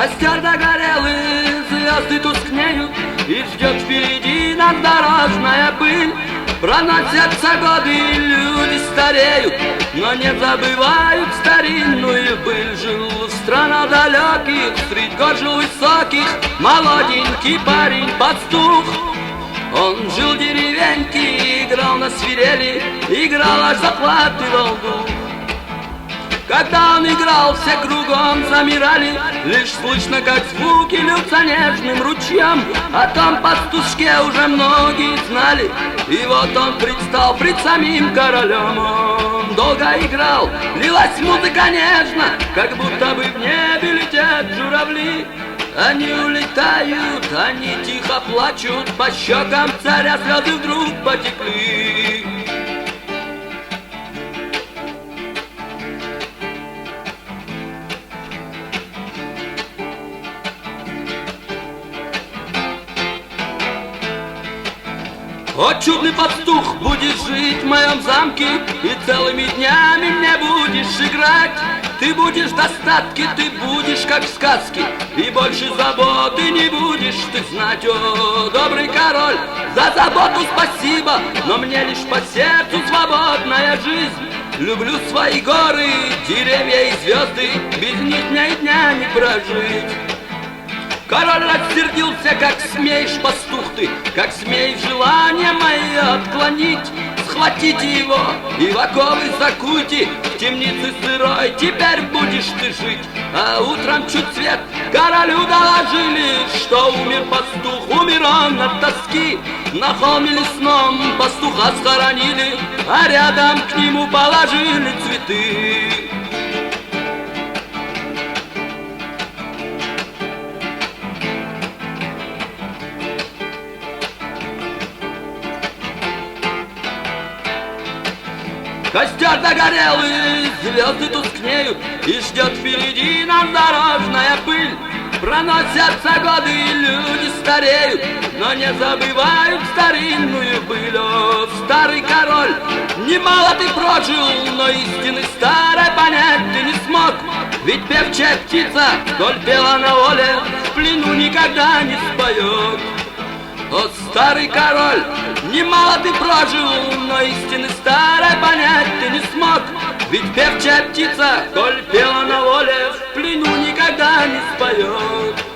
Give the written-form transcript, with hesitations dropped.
Костер догорелый, звезды тускнеют, и ждет впереди нас дорожная пыль. Проносятся годы, и люди стареют, но не забывают старинную быль. Жил в странах далеких, средь гор жил высоких, молоденький парень-пастух. Он жил в деревеньке, играл на свирели, играл, аж захватывал дух. Когда он играл, все кругом замирали, лишь слышно, как звуки льются нежным ручьем. О том пастушке уже многие знали, и вот он предстал пред самим королем. Он долго играл, лилась музыка нежно, как будто бы в небе летят журавли. Они улетают, они тихо плачут, по щекам царя слезы вдруг потекли. О, чудный пастух, будешь жить в моем замке, и целыми днями мне будешь играть. Ты будешь в достатке, ты будешь как в сказке, и больше заботы не будешь ты знать. О, добрый король, за заботу спасибо, но мне лишь по сердцу свободная жизнь. Люблю свои горы, деревья и звезды, без них дня и дня не прожить. Король рассердился, как смеешь, пастух ты, как смеешь желание мое отклонить. Схватите его и в оковы закуйте, в темнице сырой теперь будешь ты жить. А утром чуть свет королю доложили, что умер пастух, умер он от тоски. На холме лесном пастуха схоронили, а рядом к нему положили цветы. Костер догорелый, звезды тускнеют, и ждет впереди нас дорожная пыль. Проносятся годы, и люди стареют, но не забывают старинную быль. О, старый король, немало ты прожил, но истины старой понять ты не смог. Ведь певчая птица, коль пела на воле, в плену никогда не споет. О, старый король, немало ты прожил, но истины старой понять ты не смог. Ведь певчая птица, коль пела на воле, в плену никогда не споет.